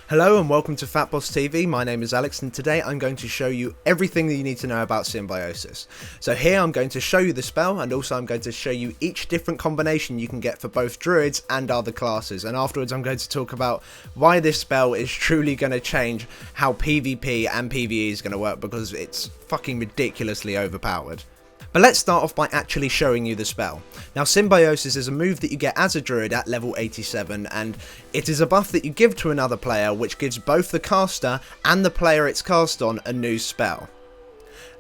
Hello and welcome to FatbossTV. My name is Alex and today I'm going to show you everything that you need to know about Symbiosis. So here I'm going to show you the spell and also I'm going to show you each different combination you can get for both druids and other classes, and afterwards I'm going to talk about why this spell is truly going to change how PvP and PvE is going to work, because it's fucking ridiculously overpowered. But let's start off by actually showing you the spell. Now, Symbiosis is a move that you get as a druid at level 87, and it is a buff that you give to another player which gives both the caster and the player it's cast on a new spell.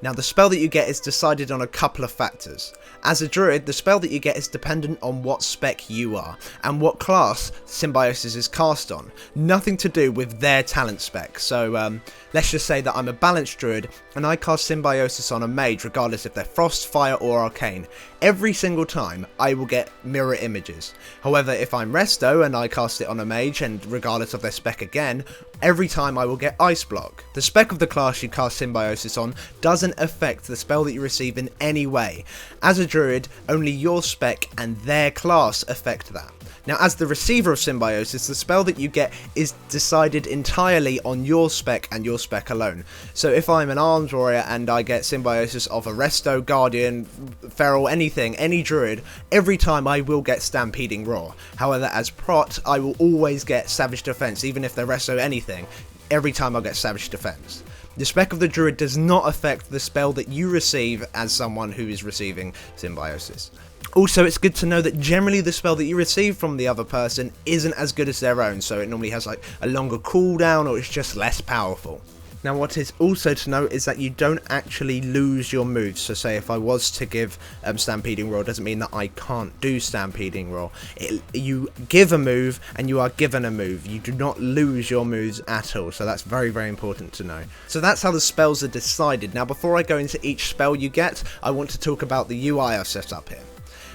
Now, the spell that you get is decided on a couple of factors. As a druid, the spell that you get is dependent on what spec you are and what class Symbiosis is cast on. Nothing to do with their talent spec. So let's just say that I'm a balanced druid and I cast Symbiosis on a mage regardless if they're frost, fire or arcane. Every single time I will get mirror images. However, if I'm Resto and I cast it on a mage, and regardless of their spec again, every time I will get ice block. The spec of the class you cast Symbiosis on doesn't affect the spell that you receive in any way. As a druid, only your spec and their class affect that. Now, as the receiver of Symbiosis, the spell that you get is decided entirely on your spec and your spec alone. So if I'm an arms warrior and I get Symbiosis of a Resto, Guardian, Feral, anything, any druid, every time I will get Stampeding Roar. However, as prot, I will always get Savage Defense, even if they're Resto anything. Every time I'll get Savage Defense. The spec of the druid does not affect the spell that you receive as someone who is receiving Symbiosis. Also, it's good to know that generally the spell that you receive from the other person isn't as good as their own, so it normally has like a longer cooldown or it's just less powerful. Now, what is also to note is that you don't actually lose your moves. So say if I was to give Stampeding Roar, doesn't mean that I can't do Stampeding Roar. You give a move and you are given a move. You do not lose your moves at all. So that's very, very important to know. So that's how the spells are decided. Now, before I go into each spell you get, I want to talk about the UI I've set up here.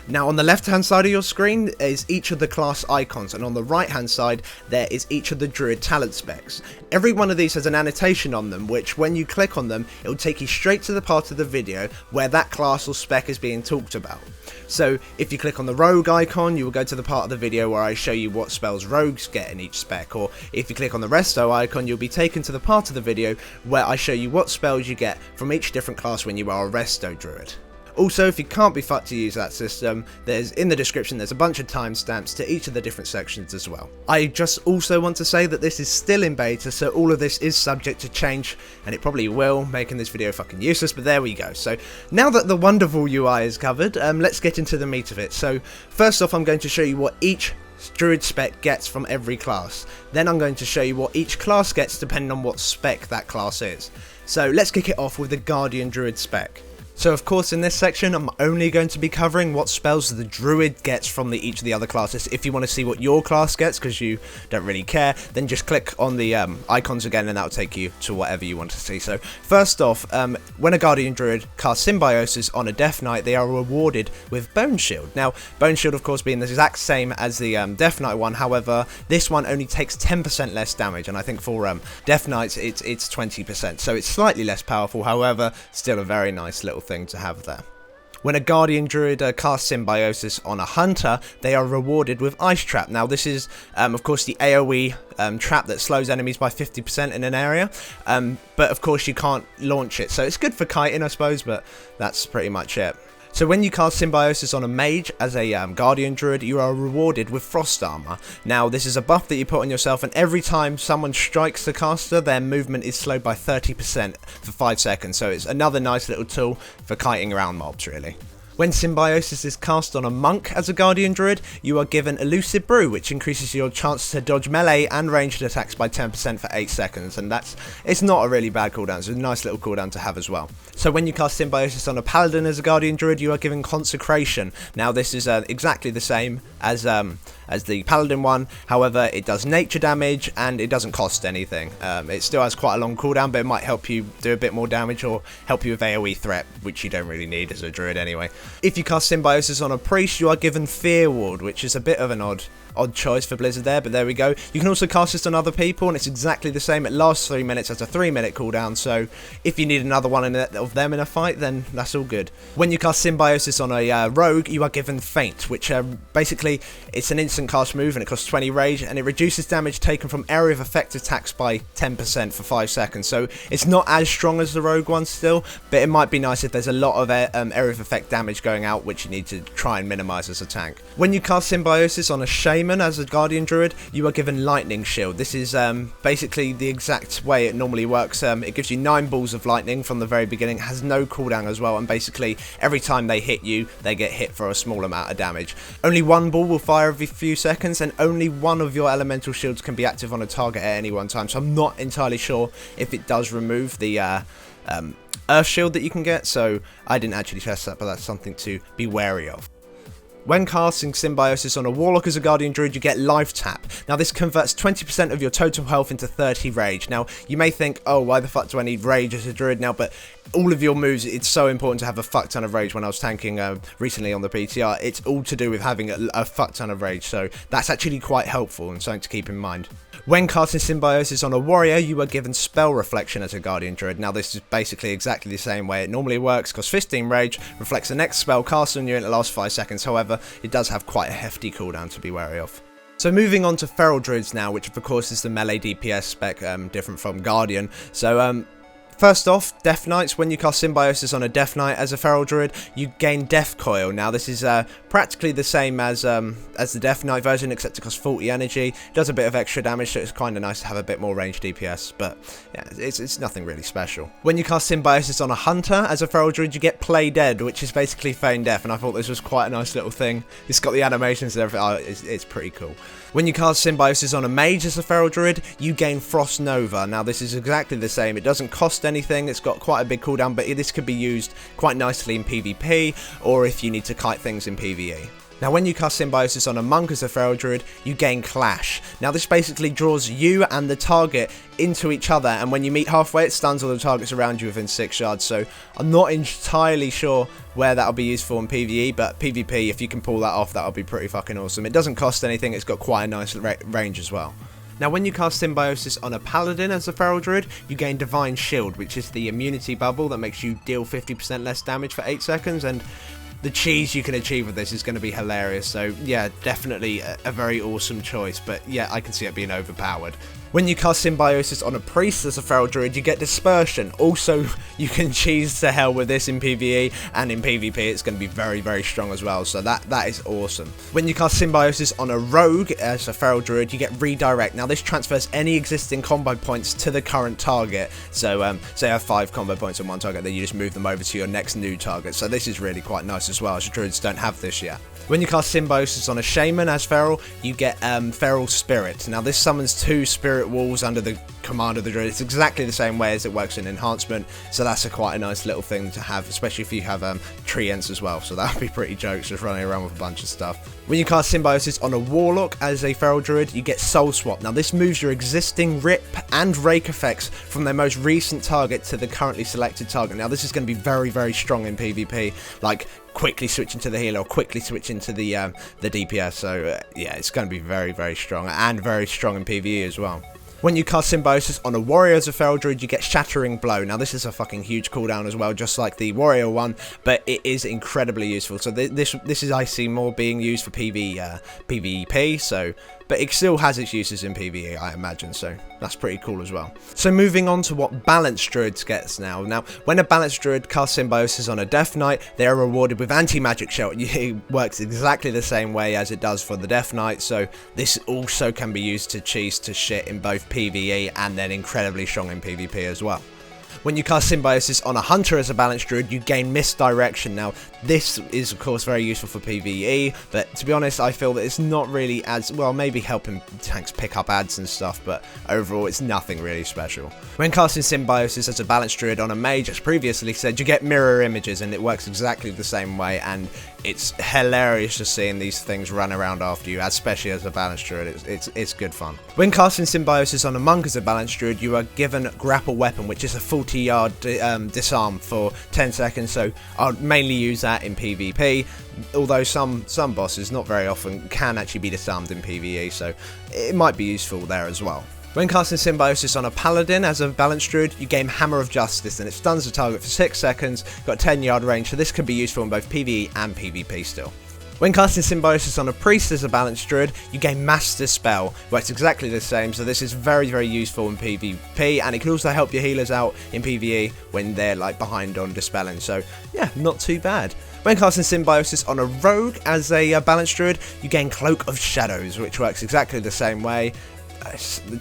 Now, on the left hand side of your screen is each of the class icons, and on the right hand side there is each of the druid talent specs. Every one of these has an annotation on them, which when you click on them it will take you straight to the part of the video where that class or spec is being talked about. So if you click on the rogue icon, you will go to the part of the video where I show you what spells rogues get in each spec, or if you click on the Resto icon, you'll be taken to the part of the video where I show you what spells you get from each different class when you are a Resto druid. Also, if you can't be fucked to use that system, in the description there's a bunch of timestamps to each of the different sections as well. I just also want to say that this is still in beta, so all of this is subject to change, and it probably will, making this video fucking useless, but there we go. So now that the wonderful UI is covered, let's get into the meat of it. So first off, I'm going to show you what each druid spec gets from every class. Then I'm going to show you what each class gets depending on what spec that class is. So let's kick it off with the Guardian druid spec. So of course in this section I'm only going to be covering what spells the druid gets from each of the other classes. If you want to see what your class gets because you don't really care, then just click on the icons again and that will take you to whatever you want to see. So first off, when a Guardian druid casts Symbiosis on a Deathknight, they are rewarded with Bone Shield. Now, Bone Shield of course being the exact same as the Deathknight one, however this one only takes 10% less damage, and I think for Deathknights it's 20%, so it's slightly less powerful, however still a very nice little thing to have there. When a Guardian druid casts Symbiosis on a hunter, they are rewarded with Ice Trap. Now this is of course the AoE trap that slows enemies by 50% in an area, but of course you can't launch it, so it's good for kiting I suppose, but that's pretty much it. So when you cast Symbiosis on a Mage as a Guardian Druid, you are rewarded with Frost Armor. Now this is a buff that you put on yourself, and every time someone strikes the caster, their movement is slowed by 30% for 5 seconds, so it's another nice little tool for kiting around mobs really. When Symbiosis is cast on a monk as a Guardian Druid, you are given Elusive Brew, which increases your chance to dodge melee and ranged attacks by 10% for 8 seconds, and it's not a really bad cooldown, it's a nice little cooldown to have as well. So when you cast Symbiosis on a Paladin as a Guardian Druid, you are given Consecration. Now this is exactly the same as the Paladin one, however it does nature damage and it doesn't cost anything. It still has quite a long cooldown, but it might help you do a bit more damage or help you with AoE threat, which you don't really need as a druid anyway. If you cast Symbiosis on a priest, you are given Fear Ward, which is a bit of an odd odd choice for Blizzard there, but there we go. You can also cast this on other people, and it's exactly the same. It lasts 3 minutes, has a 3-minute cooldown, so if you need another one of them in a fight, then that's all good. When you cast Symbiosis on a rogue, you are given Faint, which basically it's an instant cast move, and it costs 20 rage, and it reduces damage taken from area of effect attacks by 10% for 5 seconds. So it's not as strong as the rogue one still, but it might be nice if there's a lot of area of effect damage going out, which you need to try and minimize as a tank. When you cast Symbiosis on a Shaman as a Guardian Druid, you are given Lightning Shield. This is basically the exact way it normally works. It gives you 9 balls of lightning from the very beginning, has no cooldown as well, and basically every time they hit you, they get hit for a small amount of damage. Only 1 ball will fire every few seconds, and only 1 of your elemental shields can be active on a target at any one time, so I'm not entirely sure if it does remove the Earth Shield that you can get, so I didn't actually test that, but that's something to be wary of. When casting Symbiosis on a Warlock as a Guardian Druid, you get Life Tap. Now this converts 20% of your total health into 30 rage. Now you may think, oh, why the fuck do I need rage as a druid now? But all of your moves, it's so important to have a fuck ton of rage. When I was tanking recently on the PTR, it's all to do with having a fuck ton of rage, so that's actually quite helpful and something to keep in mind. When casting Symbiosis on a warrior, you are given Spell Reflection as a Guardian Druid. Now this is basically exactly the same way it normally works, because 15 rage reflects the next spell cast on you and it lasts 5 seconds. However, it does have quite a hefty cooldown to be wary of. So moving on to Feral Druids now, which of course is the melee DPS spec, different from Guardian. So first off, Deathknights. When you cast Symbiosis on a Deathknight as a Feral Druid, you gain Death Coil. Now this is practically the same as the Deathknight version, except it costs 40 energy. It does a bit of extra damage, so it's kind of nice to have a bit more range DPS, but yeah, it's nothing really special. When you cast Symbiosis on a Hunter as a Feral Druid, you get Play Dead, which is basically Feign Death, and I thought this was quite a nice little thing. It's got the animations and everything. Oh, it's pretty cool. When you cast Symbiosis on a Mage as a Feral Druid, you gain Frost Nova. Now this is exactly the same. It doesn't cost anything. It's got quite a big cooldown, but this could be used quite nicely in PvP, or if you need to kite things in PvE. Now when you cast Symbiosis on a Monk as a Feral Druid, you gain Clash. Now this basically draws you and the target into each other, and when you meet halfway, it stuns all the targets around you within 6 yards. So I'm not entirely sure where that'll be used for in PvE, but PvP, if you can pull that off, that'll be pretty fucking awesome. It doesn't cost anything. It's got quite a nice range as well. Now when you cast Symbiosis on a Paladin as a Feral Druid, you gain Divine Shield, which is the immunity bubble that makes you deal 50% less damage for 8 seconds, and the cheese you can achieve with this is going to be hilarious. So yeah, definitely a very awesome choice, but yeah, I can see it being overpowered. When you cast Symbiosis on a Priest as a Feral Druid, you get Dispersion. Also, you can cheese to hell with this in PvE, and in PvP it's going to be very, very strong as well, so that is awesome. When you cast Symbiosis on a Rogue as a Feral Druid, you get Redirect. Now this transfers any existing combo points to the current target. So say you have 5 combo points on one target, then you just move them over to your next new target. So this is really quite nice as well, as Druids don't have this yet. When you cast Symbiosis on a Shaman as Feral, you get Feral Spirit. Now this summons 2 Spirit Walls under the command of the Druid. It's exactly the same way as it works in Enhancement, so that's quite a nice little thing to have, especially if you have Treants as well, so that would be pretty jokes, just running around with a bunch of stuff. When you cast Symbiosis on a Warlock as a Feral Druid, you get Soul Swap. Now this moves your existing Rip and Rake effects from their most recent target to the currently selected target. Now this is going to be very, very strong in PvP, like quickly switching to the healer or quickly switching to the DPS, so yeah, it's going to be very, very strong, and very strong in PvE as well. When you cast Symbiosis on a Warrior as a Feral Druid, you get Shattering Blow. Now this is a fucking huge cooldown as well, just like the Warrior one, but it is incredibly useful. So this is, I see, more being used for PvP, so, but it still has its uses in PvE, I imagine, so that's pretty cool as well. So moving on to what Balanced Druids gets now. Now, when a Balanced Druid casts Symbiosis on a Deathknight, they are rewarded with Anti-Magic Shell. It works exactly the same way as it does for the Deathknight, so this also can be used to cheese to shit in both PvE and then incredibly strong in PvP as well. When you cast Symbiosis on a Hunter as a Balanced Druid, you gain Misdirection. Now, this is, of course, very useful for PvE, but to be honest, I feel that it's not really as, well, maybe helping tanks pick up ads and stuff, but overall, it's nothing really special. When casting Symbiosis as a Balanced Druid on a Mage, as previously said, you get Mirror Images, and it works exactly the same way, and it's hilarious just seeing these things run around after you, especially as a balanced druid. It's good fun. When casting Symbiosis on a monk as a balanced druid, you are given grapple weapon, which is a 40-yard disarm for 10 seconds, so I'll mainly use that in PvP, although some bosses, not very often, can actually be disarmed in PvE, so it might be useful there as well. When casting Symbiosis on a Paladin as a balanced druid, you gain Hammer of Justice, and it stuns the target for 6 seconds, got a 10-yard range, so this can be useful in both PvE and PvP still. When casting Symbiosis on a Priest as a balanced druid, you gain Mass Dispel, works exactly the same, so this is very, very useful in PvP, and it can also help your healers out in PvE when they're like behind on dispelling, so yeah, not too bad. When casting Symbiosis on a Rogue as a balanced druid, you gain Cloak of Shadows, which works exactly the same way. The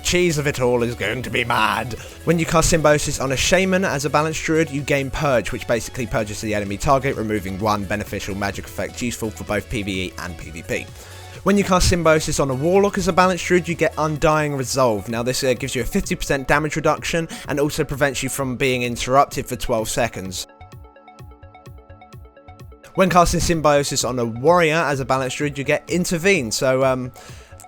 cheese of it all is going to be mad. When you cast Symbiosis on a Shaman as a balanced druid, you gain Purge, which basically purges the enemy target, removing one beneficial magic effect useful for both PvE and PvP. When you cast Symbiosis on a Warlock as a balanced druid, you get Undying Resolve. Now this gives you a 50% damage reduction and also prevents you from being interrupted for 12 seconds. When casting Symbiosis on a Warrior as a balanced druid, you get Intervene, so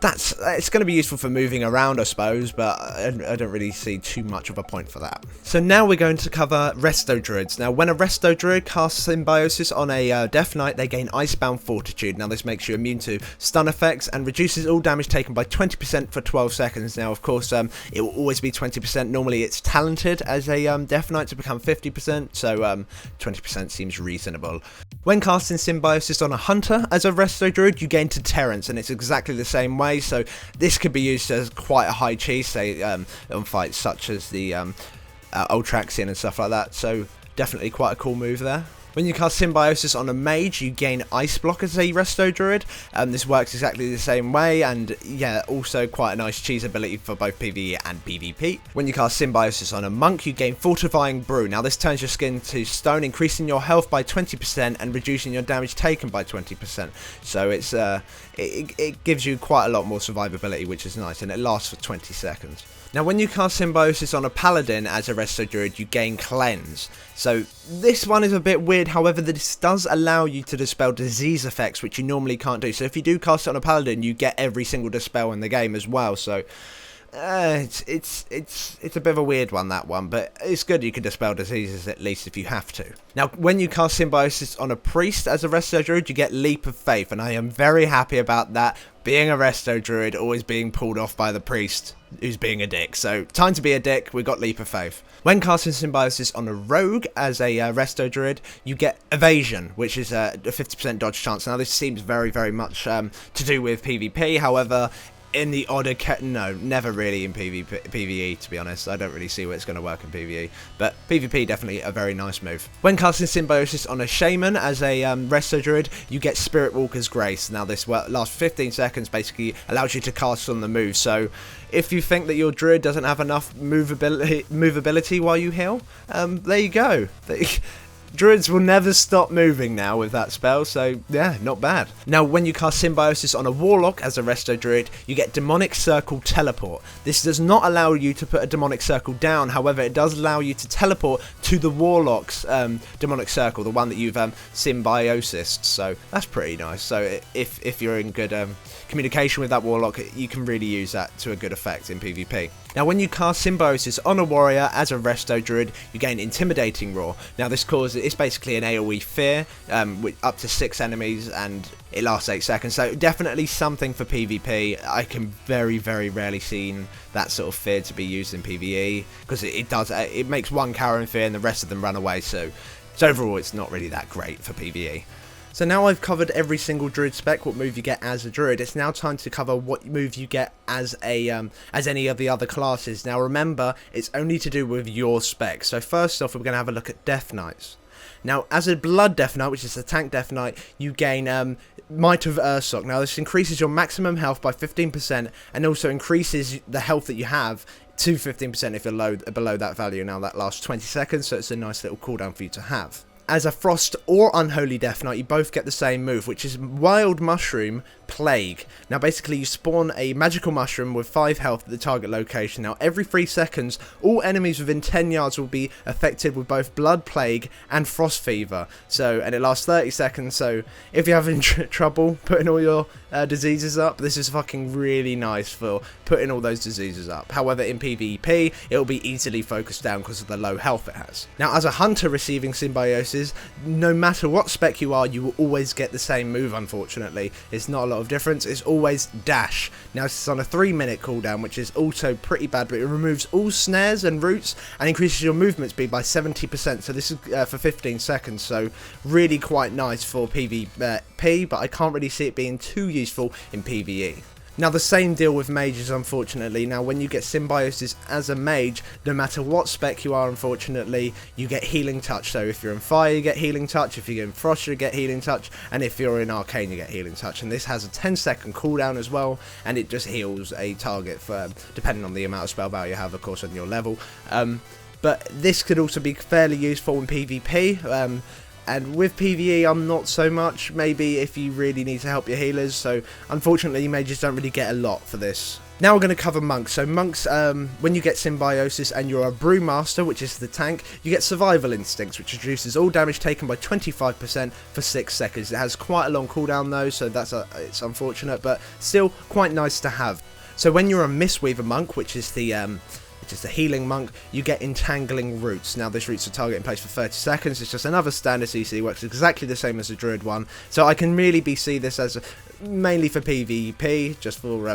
it's going to be useful for moving around, I suppose, but I don't really see too much of a point for that. So now we're going to cover Resto Druids. Now, when a Resto Druid casts Symbiosis on a Deathknight, they gain Icebound Fortitude. Now, this makes you immune to stun effects and reduces all damage taken by 20% for 12 seconds. Now, of course, it will always be 20%. Normally, it's talented as a Deathknight to become 50%, so 20% seems reasonable. When casting Symbiosis on a Hunter as a Resto Druid, you gain Deterrence, and it's exactly the same way. So this could be used as quite a high cheese, say on fights such as the Ultraxian and stuff like that. So definitely quite a cool move there. When you cast Symbiosis on a Mage, you gain Ice Block as a Resto Druid. This works exactly the same way, and yeah, also quite a nice cheese ability for both PvE and PvP. When you cast Symbiosis on a Monk, you gain Fortifying Brew. Now this turns your skin to stone, increasing your health by 20% and reducing your damage taken by 20%. So it gives you quite a lot more survivability, which is nice, and it lasts for 20 seconds. Now, when you cast Symbiosis on a Paladin as a Resto Druid, you gain Cleanse. So this one is a bit weird, however, this does allow you to dispel disease effects, which you normally can't do. So if you do cast it on a Paladin, you get every single dispel in the game as well. So it's a bit of a weird one, that one, but it's good you can dispel diseases at least if you have to. Now, when you cast Symbiosis on a Priest as a Resto Druid, you get Leap of Faith, and I am very happy about that. Being a Resto Druid, always being pulled off by the Priest who's being a dick. So, time to be a dick, we got Leap of Faith. When casting Symbiosis on a Rogue as a Resto Druid, you get Evasion, which is a 50% dodge chance. Now, this seems very, very much to do with PvP, however, in the odd no, never really in PvE, to be honest. I don't really see where it's going to work in PvE, but PvP definitely a very nice move. When casting Symbiosis on a Shaman as a Resto Druid, you get Spirit Walker's Grace. Now this lasts 15 seconds, basically allows you to cast on the move, so if you think that your Druid doesn't have enough movability while you heal, there you go. Druids will never stop moving now with that spell, so yeah, not bad. Now, when you cast Symbiosis on a Warlock as a Resto Druid, you get Demonic Circle Teleport. This does not allow you to put a Demonic Circle down, however, it does allow you to teleport to the Warlock's Demonic Circle, the one that you've Symbiosised, so that's pretty nice. So if you're in good communication with that Warlock, you can really use that to a good effect in PvP. Now, when you cast Symbiosis on a Warrior as a Resto Druid, you gain Intimidating Roar. Now, this it's basically an AoE fear with up to 6 enemies, and it lasts 8 seconds. So definitely something for PvP. I can very, very rarely see that sort of fear to be used in PvE, because it makes one cower in fear and the rest of them run away. So overall, it's not really that great for PvE. So now I've covered every single Druid spec, what move you get as a Druid. It's now time to cover what move you get as any of the other classes. Now remember, it's only to do with your spec. So first off, we're going to have a look at Deathknights. Now, as a Blood Deathknight, which is a tank Deathknight, you gain Might of Ursoc. Now, this increases your maximum health by 15% and also increases the health that you have to 15% if you're below that value. Now, that lasts 20 seconds, so it's a nice little cooldown for you to have. as a Frost or Unholy Deathknight, you both get the same move, which is Wild Mushroom Plague. Now basically you spawn a magical mushroom with 5 health at the target location. Now every 3 seconds, all enemies within 10 yards will be affected with both Blood Plague and Frost Fever. And it lasts 30 seconds, so if you're having trouble putting all your diseases up, this is fucking really nice for putting all those diseases up. However, in PvP, it will be easily focused down because of the low health it has. Now as a hunter receiving Symbiosis, no matter what spec you are, you will always get the same move, unfortunately. It's not a lot of difference, it's always dash. Now this is on a 3-minute cooldown, which is also pretty bad, but it removes all snares and roots and increases your movement speed by 70%, so this is for 15 seconds, so really quite nice for PvP, but I can't really see it being too useful in PvE. Now the same deal with mages, unfortunately. Now when you get Symbiosis as a mage, no matter what spec you are, unfortunately, you get Healing Touch. So if you're in Fire, you get Healing Touch, if you're in Frost, you get Healing Touch, and if you're in Arcane, you get Healing Touch. And this has a 10-second cooldown as well, and it just heals a target, for depending on the amount of spell power you have, of course, on your level. But this could also be fairly useful in PvP. And with PvE, I'm not so much, maybe if you really need to help your healers, so unfortunately mages don't really get a lot for this. Now we're going to cover monks. So monks, when you get Symbiosis and you're a Brewmaster, which is the tank, you get Survival Instincts, which reduces all damage taken by 25% for 6 seconds. It has quite a long cooldown though, so it's unfortunate, but still quite nice to have. So when you're a Mistweaver monk, which is the healing monk, you get Entangling Roots. Now this roots a target in place for 30 seconds. It's just another standard CC, works exactly the same as the Druid one. So I can really see this as mainly for PvP, just for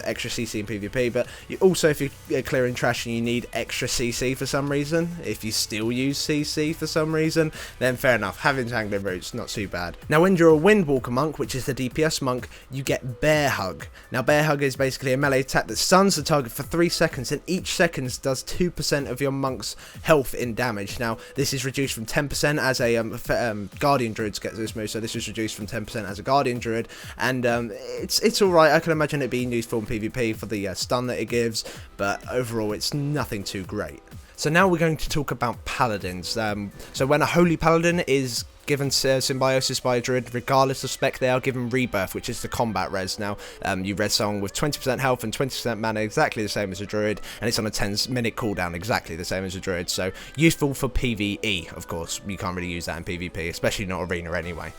extra CC in PvP, but also if you're clearing trash and you need extra CC for some reason, if you still use CC for some reason, then fair enough, have Entangling Roots, not too bad. Now when you're a Windwalker monk, which is the DPS monk, you get Bear Hug. Now Bear Hug is basically a melee attack that stuns the target for 3 seconds, and each second does 2% of your monk's health in damage. Now this is reduced from 10% as a Guardian Druids get this move, so this is reduced from 10% as a Guardian Druid, and it's alright. I can imagine it being useful in PvP for the stun that it gives, but overall it's nothing too great. So now we're going to talk about Paladins. So when a Holy Paladin is given Symbiosis by a Druid, regardless of spec, they are given Rebirth, which is the combat res. Now you res someone with 20% health and 20% mana, exactly the same as a Druid, and it's on a 10-minute cooldown, exactly the same as a Druid, so useful for PvE, of course. You can't really use that in PvP, especially not Arena anyway.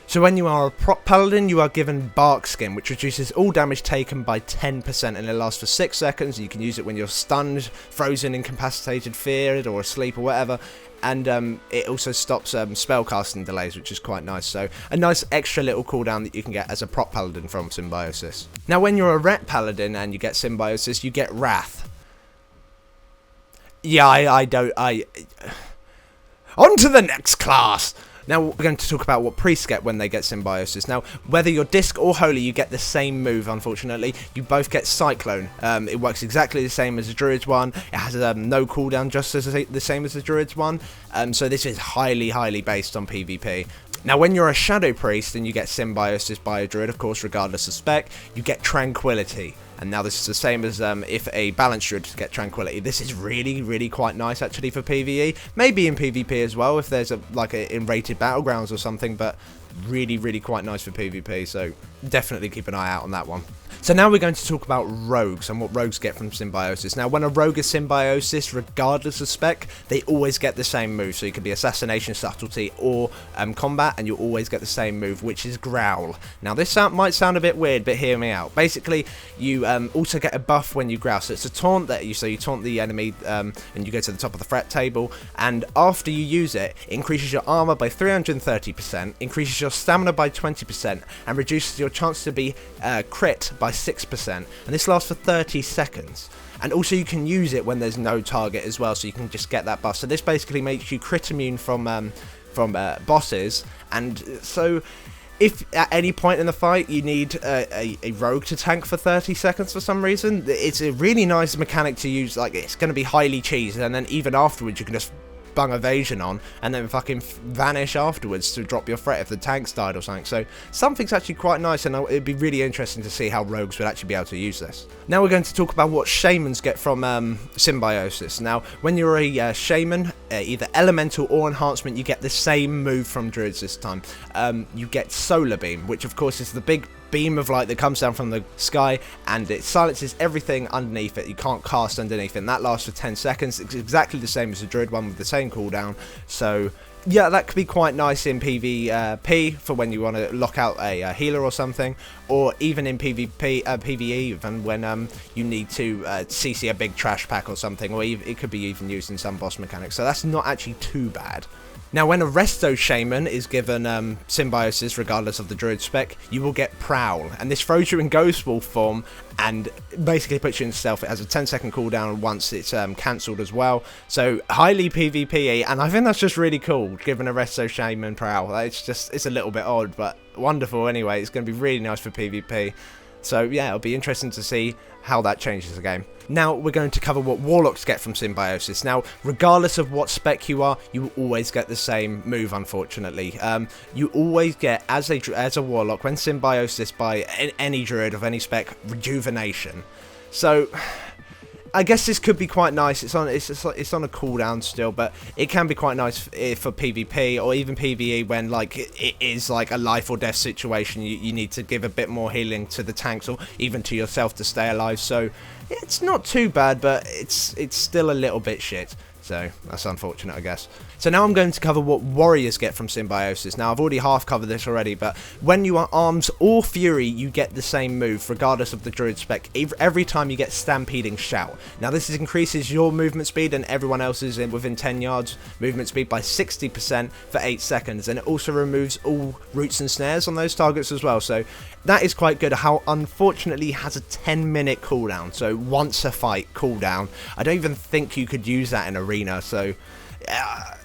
So when you are a prop paladin, you are given Bark Skin, which reduces all damage taken by 10%, and it lasts for 6 seconds. You can use it when you're stunned, frozen, incapacitated, feared, or asleep, or whatever. And it also stops spellcasting delays, which is quite nice. So a nice extra little cooldown that you can get as a prop paladin from Symbiosis. Now when you're a ret paladin and you get Symbiosis, you get Wrath. Yeah, on to the next class! Now we're going to talk about what priests get when they get Symbiosis. Now, whether you're Disc or Holy, you get the same move, unfortunately. You both get Cyclone. It works exactly the same as the Druid's one. It has no cooldown, just as the same as the Druid's one. So this is highly based on PvP. Now, when you're a Shadow Priest and you get Symbiosis by a Druid, of course, regardless of spec, you get Tranquility. And now this is the same as if a balanced Druid get Tranquility. This is really quite nice actually for PvE. Maybe in PvP as well if there's in rated battlegrounds or something, but really quite nice for PvP, so definitely keep an eye out on that one. So now we're going to talk about rogues and what rogues get from Symbiosis. Now when a rogue is Symbiosis, regardless of spec, they always get the same move. So you can be Assassination, Subtlety, or Combat, and you'll always get the same move, which is Growl. Now this might sound a bit weird, but hear me out. Basically, you also get a buff when you growl. So it's a taunt that you taunt the enemy, and you go to the top of the threat table, and after you use it, it increases your armor by 330%, increases your stamina by 20%, and reduces your chance to be crit by 6%, and this lasts for 30 seconds. And also you can use it when there's no target as well, so you can just get that buff. So this basically makes you crit immune from bosses, and so if at any point in the fight you need a rogue to tank for 30 seconds for some reason, it's a really nice mechanic to use. Like, it's going to be highly cheesed, and then even afterwards you can just bung evasion on, and then fucking vanish afterwards to drop your threat if the tanks died or something. So something's actually quite nice, and it'd be really interesting to see how rogues would actually be able to use this. Now we're going to talk about what shamans get from Symbiosis. Now, when you're a shaman, either elemental or enhancement, you get the same move from druids this time. You get Solar Beam, which of course is the big beam of light that comes down from the sky, and it silences everything underneath it. You can't cast underneath it, and that lasts for 10 seconds. It's exactly the same as the druid one with the same cooldown. So yeah, that could be quite nice in PvP for when you want to lock out a healer or something, or even in PvE even when you need to CC a big trash pack or something, or it could be even used in some boss mechanics. So that's not actually too bad. Now, when a Resto Shaman is given Symbiosis, regardless of the druid spec, you will get Prowl, and this throws you in Ghost Wolf form and basically puts you in stealth. It has a 10-second cooldown once it's cancelled as well, so highly PvP, and I think that's just really cool, given a Resto Shaman Prowl. It's a little bit odd, but wonderful anyway. It's going to be really nice for PvP. So yeah, it'll be interesting to see how that changes the game. Now we're going to cover what Warlocks get from Symbiosis. Now, regardless of what spec you are, you will always get the same move, unfortunately. You always get, as a Warlock, when Symbiosis by any druid of any spec, Rejuvenation. So I guess this could be quite nice. It's on a cooldown still, but it can be quite nice for PvP or even PvE when it is like a life or death situation. You need to give a bit more healing to the tanks or even to yourself to stay alive. So it's not too bad, but it's still a little bit shit. So that's unfortunate, I guess. So now I'm going to cover what warriors get from Symbiosis. Now, I've already half covered this already, but when you are Arms or Fury, you get the same move, regardless of the druid spec, every time you get Stampeding Shout. Now, this increases your movement speed and everyone else's within 10 yards movement speed by 60% for 8 seconds, and it also removes all roots and snares on those targets as well. So that is quite good. How unfortunately has a 10-minute cooldown, so once a fight cooldown. I don't even think you could use that in arena, so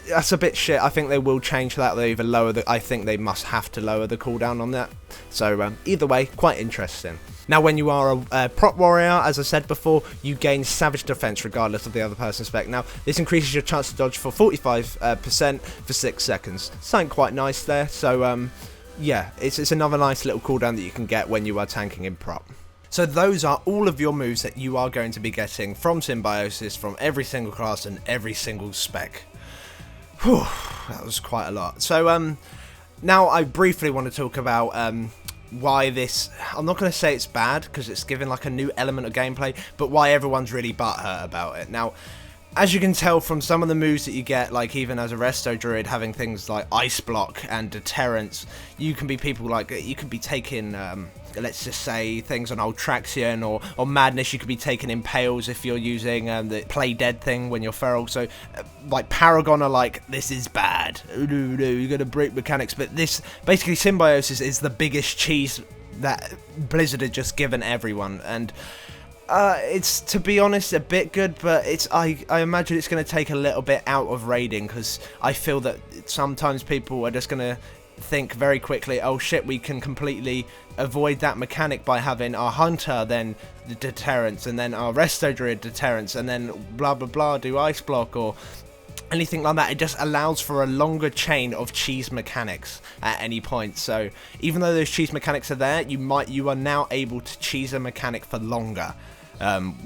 that's a bit shit. I think they will change that. They either lower I think they must have to lower the cooldown on that. So either way, quite interesting. Now, when you are a prop warrior, as I said before, you gain Savage Defense regardless of the other person's spec. Now, this increases your chance to dodge for 45% for 6 seconds. Something quite nice there. So yeah, it's another nice little cooldown that you can get when you are tanking in prop. So those are all of your moves that you are going to be getting from Symbiosis, from every single class and every single spec. Whew, that was quite a lot. So now I briefly want to talk about why this, I'm not going to say it's bad because it's given like a new element of gameplay, but why everyone's really butthurt about it. Now, as you can tell from some of the moves that you get, like even as a Resto Druid, having things like Ice Block and Deterrence, you can be taking, let's just say, things on Old Traxion or Madness. You could be taking Impales if you're using the Play Dead thing when you're feral. So, like, Paragon are like, this is bad. You're going to break mechanics. But this, basically, Symbiosis is the biggest cheese that Blizzard had just given everyone. And it's, to be honest, a bit good, but I imagine it's going to take a little bit out of raiding, because I feel that sometimes people are just going to think very quickly, oh shit, we can completely avoid that mechanic by having our Hunter, then the Deterrence, and then our Resto Druid Deterrence, and then blah blah blah do Ice Block or anything like that. It just allows for a longer chain of cheese mechanics at any point. So even though those cheese mechanics are there, you are now able to cheese a mechanic for longer.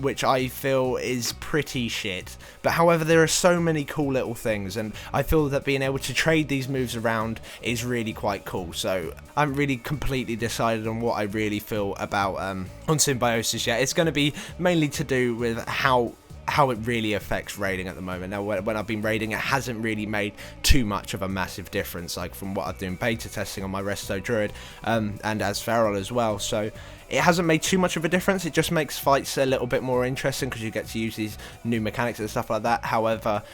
Which I feel is pretty shit. But however, there are so many cool little things, and I feel that being able to trade these moves around is really quite cool. So I haven't really completely decided on what I really feel about on Symbiosis yet. It's going to be mainly to do with how it really affects raiding at the moment. Now, when I've been raiding, it hasn't really made too much of a massive difference, like from what I've done beta testing on my Resto Druid and as feral as well. So it hasn't made too much of a difference. It just makes fights a little bit more interesting because you get to use these new mechanics and stuff like that. However,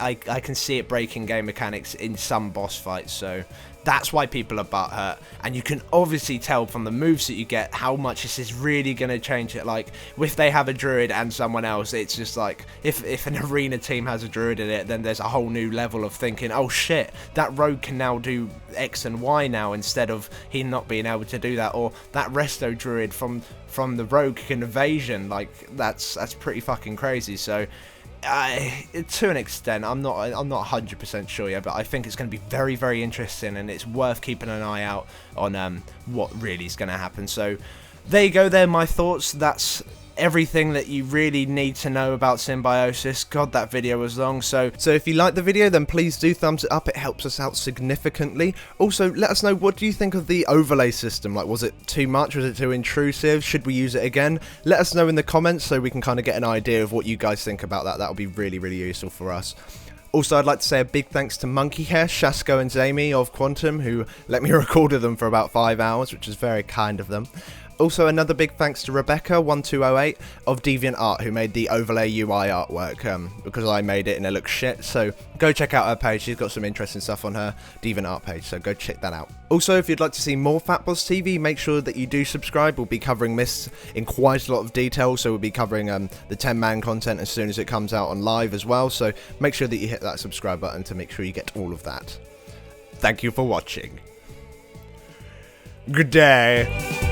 I can see it breaking game mechanics in some boss fights, so that's why people are butthurt. And you can obviously tell from the moves that you get how much this is really going to change it. Like, if they have a druid and someone else, it's just like, if an arena team has a druid in it, then there's a whole new level of thinking, oh shit, that rogue can now do X and Y now, instead of he not being able to do that. Or that Resto Druid from the rogue can evasion. Like, that's pretty fucking crazy. So To an extent, I'm not 100% sure yet, but I think it's going to be very, very interesting, and it's worth keeping an eye out on what really is going to happen. So there you go. They're my thoughts. That's everything that you really need to know about Symbiosis. God, that video was long. So if you like the video, then please do thumbs it up. It helps us out significantly. Also, let us know, what do you think of the overlay system? Like, was it too much? Was it too intrusive? Should we use it again? Let us know in the comments so we can kind of get an idea of what you guys think about that. That would be really, really useful for us. Also, I'd like to say a big thanks to Monkey Hair, Shasko and Jamie of Quantum, who let me record with them for about 5 hours, which is very kind of them. Also, another big thanks to Rebecca1208 of DeviantArt, who made the overlay UI artwork, because I made it and it looks shit. So go check out her page. She's got some interesting stuff on her DeviantArt page, so go check that out. Also, if you'd like to see more FatBossTV, make sure that you do subscribe. We'll be covering this in quite a lot of detail, so we'll be covering the 10-man content as soon as it comes out on live as well. So make sure that you hit that subscribe button to make sure you get all of that. Thank you for watching. Good day.